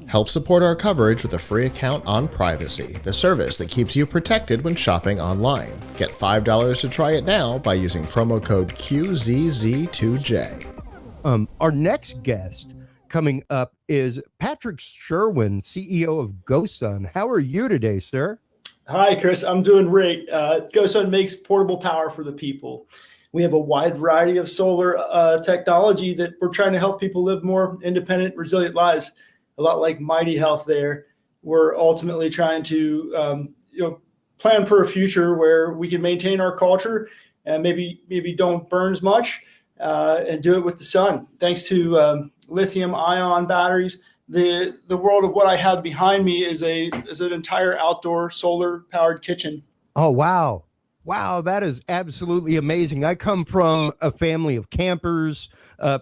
Help support our coverage with a free account on Privacy, the service that keeps you protected when shopping online. Get $5 to try it now by using promo code QZZ2J. Our next guest coming up is Patrick Sherwin, CEO of GoSun. How are you today, sir? Hi, Chris. I'm doing great. GoSun makes portable power for the people. We have a wide variety of solar technology that we're trying to help people live more independent, resilient lives. A lot like Mighty Health there. We're ultimately trying to plan for a future where we can maintain our culture and maybe don't burn as much and do it with the sun. Thanks to lithium ion batteries, the world of what I have behind me is an entire outdoor solar powered kitchen. Oh, wow. Wow, that is absolutely amazing. I come from a family of campers,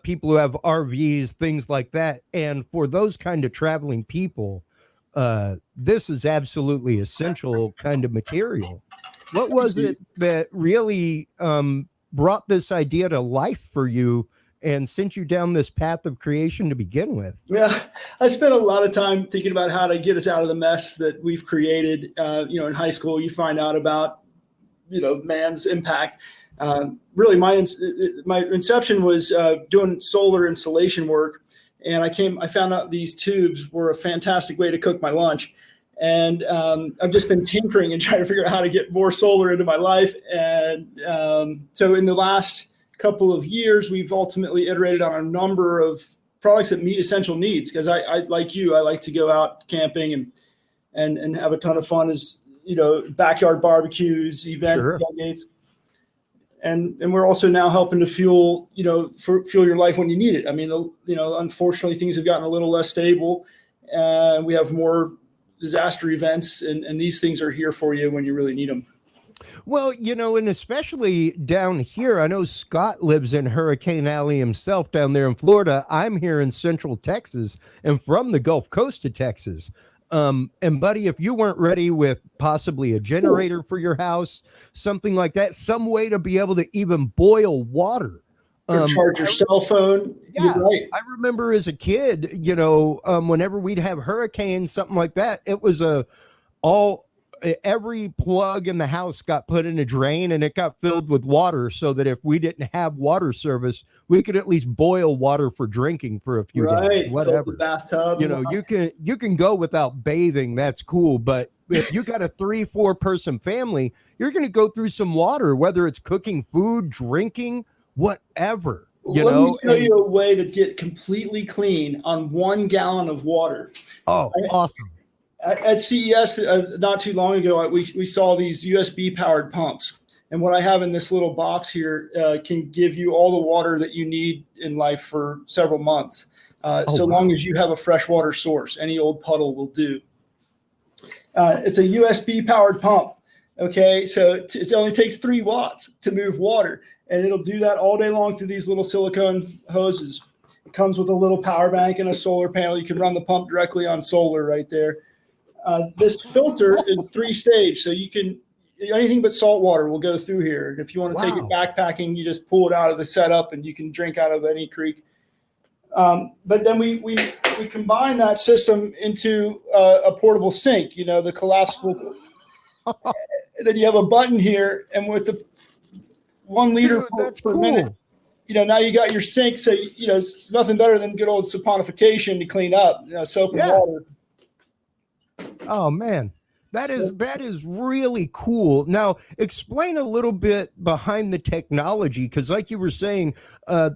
people who have RVs, things like that. And for those kind of traveling people, this is absolutely essential kind of material. What was it that really brought this idea to life for you and sent you down this path of creation to begin with? Yeah, I spent a lot of time thinking about how to get us out of the mess that we've created. In high school, you find out about man's impact. Really, my inception was doing solar installation work, and I found out these tubes were a fantastic way to cook my lunch. And I've just been tinkering and trying to figure out how to get more solar into my life. And so in the last couple of years, we've ultimately iterated on a number of products that meet essential needs. Because I like you, I like to go out camping and have a ton of fun as backyard barbecues, events, sure. tailgates, and we're also now helping to fuel your life when you need it. I mean, unfortunately, things have gotten a little less stable, and we have more disaster events, and these things are here for you when you really need them. Well, and especially down here, I know Scott lives in Hurricane Alley himself down there in Florida. I'm here in Central Texas and from the Gulf Coast of Texas. And buddy, if you weren't ready with possibly a generator for your house, something like that, some way to be able to even boil water, or charge your cell phone. Yeah, you're right. I remember as a kid, whenever we'd have hurricanes, something like that, it was every plug in the house got put in a drain and it got filled with water so that if we didn't have water service, we could at least boil water for drinking for a few days, whatever. Bathtub. You can go without bathing. That's cool. But if you got a 3-4 person family, you're going to go through some water, whether it's cooking food, drinking, whatever. Let me show you a way to get completely clean on 1 gallon of water. Oh, awesome. At CES not too long ago, we saw these USB powered pumps. And what I have in this little box here can give you all the water that you need in life for several months. Long as you have a freshwater source, any old puddle will do. It's a USB powered pump. Okay, so it only takes 3 watts to move water, and it'll do that all day long through these little silicone hoses. It comes with a little power bank and a solar panel. You can run the pump directly on solar right there. This filter is 3-stage, so you can anything but salt water will go through here. If you want to take it backpacking, you just pull it out of the setup and you can drink out of any creek. But then we combine that system into a portable sink, the collapsible. And then you have a button here, and with the 1 liter per minute, now you got your sink. So it's nothing better than good old saponification to clean up, soap and water. Oh man, that is really cool. Now, explain a little bit behind the technology, because like you were saying,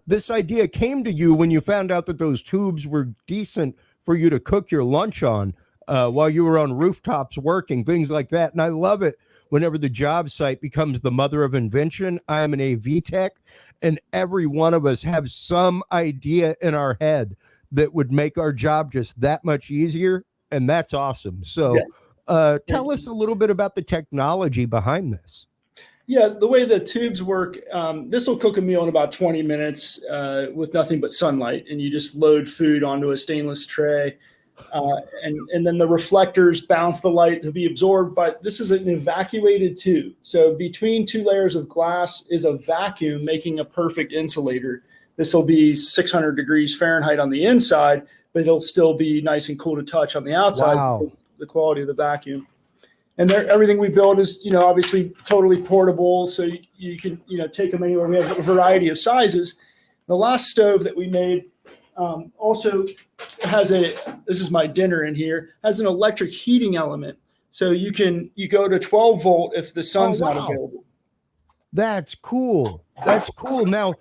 this idea came to you when you found out that those tubes were decent for you to cook your lunch on while you were on rooftops working, things like that. And I love it whenever the job site becomes the mother of invention. I'm an AV tech, and every one of us have some idea in our head that would make our job just that much easier. And that's awesome. So tell us a little bit about the technology behind this. Yeah, the way the tubes work, this will cook a meal in about 20 minutes with nothing but sunlight. And you just load food onto a stainless tray. And then the reflectors bounce the light to be absorbed. But this is an evacuated tube. So between two layers of glass is a vacuum making a perfect insulator. This will be 600 degrees Fahrenheit on the inside, but it'll still be nice and cool to touch on the outside. Wow. The quality of the vacuum. And everything we build is, obviously totally portable. So you can, take them anywhere. We have a variety of sizes. The last stove that we made also has this is my dinner in here, has an electric heating element. So you go to 12 volt if the sun's not available. That's cool. That's cool. Now,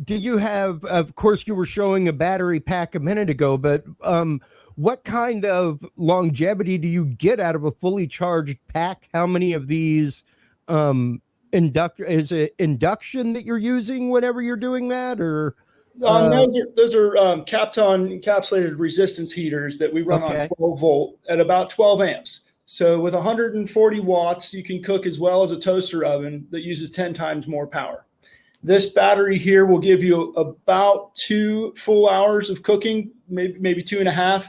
do you have, of course, you were showing a battery pack a minute ago, but what kind of longevity do you get out of a fully charged pack? How many of these is it induction that you're using whenever you're doing that, or? Those are Kapton encapsulated resistance heaters that we run on 12 volt at about 12 amps. So with 140 watts, you can cook as well as a toaster oven that uses 10 times more power. This battery here will give you about 2 full hours of cooking, maybe 2.5.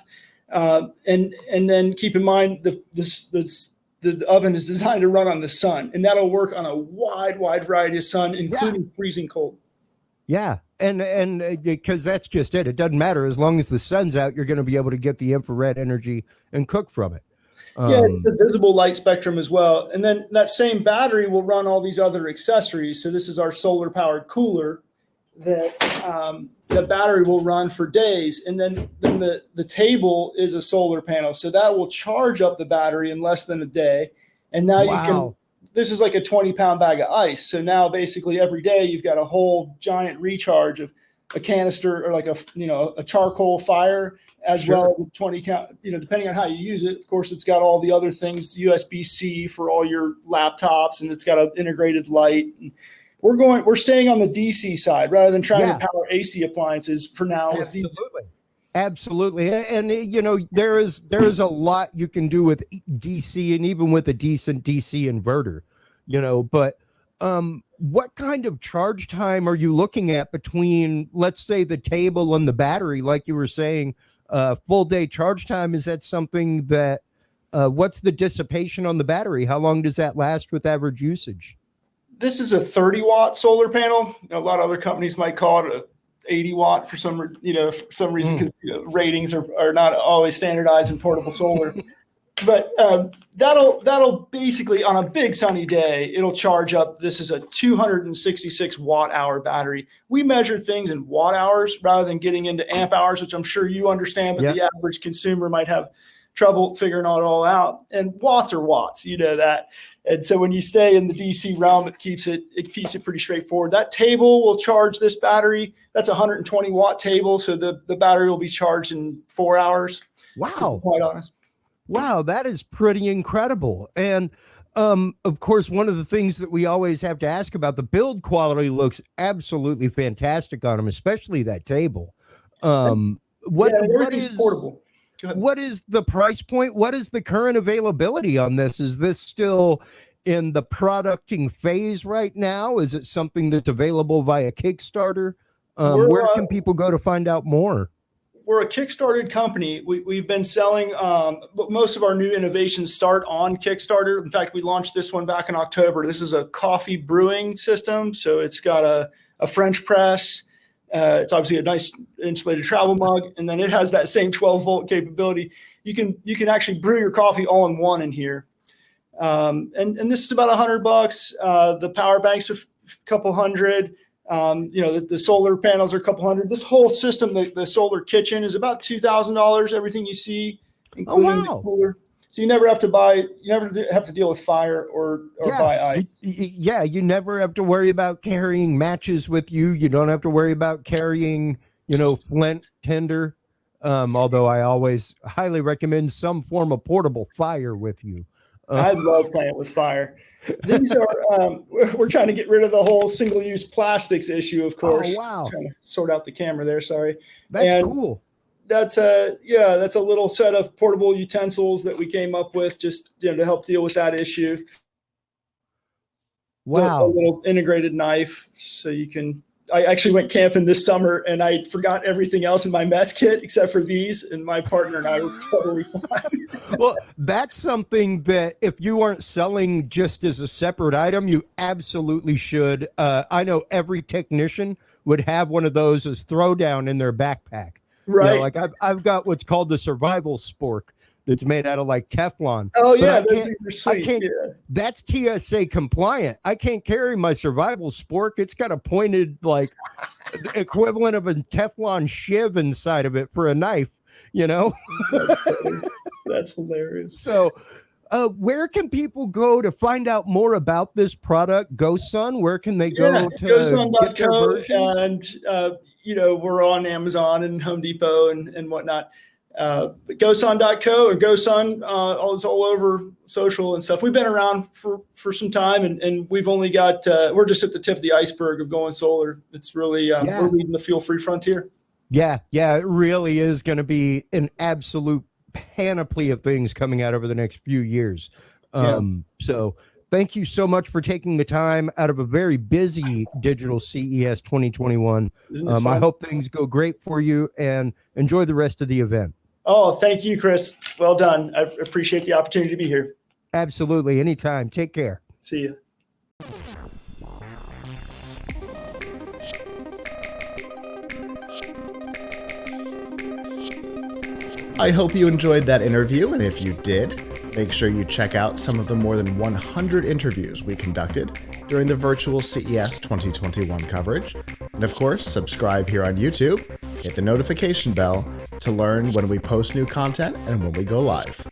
And then keep in mind the oven is designed to run on the sun, and that'll work on a wide variety of sun, including freezing cold. Yeah. And because that's just it. It doesn't matter. As long as the sun's out, you're going to be able to get the infrared energy and cook from it. It's the visible light spectrum as well. And then that same battery will run all these other accessories. So this is our solar powered cooler that the battery will run for days. And then the table is a solar panel. So that will charge up the battery in less than a day. And now this is like a 20-pound bag of ice. So now basically every day you've got a whole giant recharge of a canister or like a charcoal fire as well as 20 count, depending on how you use it. Of course, it's got all the other things, USB-C for all your laptops, and it's got an integrated light. And we're staying on the DC side rather than trying to power AC appliances for now. Absolutely. And there is a lot you can do with DC, and even with a decent DC inverter, but what kind of charge time are you looking at between, let's say, the table and the battery? Like you were saying, full day charge time, is that something that what's the dissipation on the battery? How long does that last with average usage? This is a 30-watt solar panel. A lot of other companies might call it a 80-watt for some reason, because ratings are not always standardized in portable solar. But that'll basically, on a big sunny day, it'll charge up. This is a 266 watt hour battery. We measure things in watt hours rather than getting into amp hours, which I'm sure you understand, but the average consumer might have trouble figuring it all out. And watts are watts, that. And so when you stay in the DC realm, it keeps it pretty straightforward. That table will charge this battery. That's a 120 watt table. So the battery will be charged in 4 hours. Wow. To be quite honest. Wow, that is pretty incredible. And of course, one of the things that we always have to ask about, the build quality looks absolutely fantastic on them, especially that table. What is portable? What is the price point? What is the current availability on this? Is this still in the producting phase right now? Is it something that's available via Kickstarter? Where can people go to find out more? We're a Kickstarted company. We've been selling, but most of our new innovations start on Kickstarter. In fact, we launched this one back in October. This is a coffee brewing system. So it's got a French press. It's obviously a nice insulated travel mug, and then it has that same 12 volt capability. You can actually brew your coffee all in one in here. And this is about $100. The power banks are a couple hundred. The solar panels are a couple hundred. This whole system, the solar kitchen, is about $2,000. Everything you see, including the cooler. So you never have to deal with fire or buy ice. You never have to worry about carrying matches with you. You don't have to worry about carrying, flint, tinder. Although I always highly recommend some form of portable fire with you. I love playing with fire. These are we're trying to get rid of the whole single-use plastics issue, of course. Oh, wow. Trying to sort out the camera there. Sorry. That's cool. That's a little set of portable utensils that we came up with just to help deal with that issue. Wow. A little integrated knife, so you can I actually went camping this summer and I forgot everything else in my mess kit except for these, and my partner and I were totally fine. Well, that's something that if you aren't selling just as a separate item, you absolutely should. I know every technician would have one of those as throwdown in their backpack. Right. You know, like I've got what's called the survival spork that's made out of like Teflon. Oh But yeah, I can't. That's TSA compliant. I can't carry my survival spork. It's got a pointed like equivalent of a Teflon shiv inside of it for a knife. You know. That's hilarious. So, where can people go to find out more about this product, GoSun? Where can they go to get their versions? And we're on Amazon and Home Depot and whatnot. GoSun.co or GoSun, it's all over social and stuff. We've been around for some time, and we've only got we're just at the tip of the iceberg of going solar. It's really we're leading the fuel-free frontier. Yeah, it really is going to be an absolute panoply of things coming out over the next few years. So thank you so much for taking the time out of a very busy digital CES 2021. I hope things go great for you and enjoy the rest of the event. Oh, thank you, Chris. Well done. I appreciate the opportunity to be here. Absolutely. Anytime. Take care. See you. I hope you enjoyed that interview, and if you did, make sure you check out some of the more than 100 interviews we conducted during the virtual CES 2021 coverage. And of course, subscribe here on YouTube, hit the notification bell to learn when we post new content and when we go live.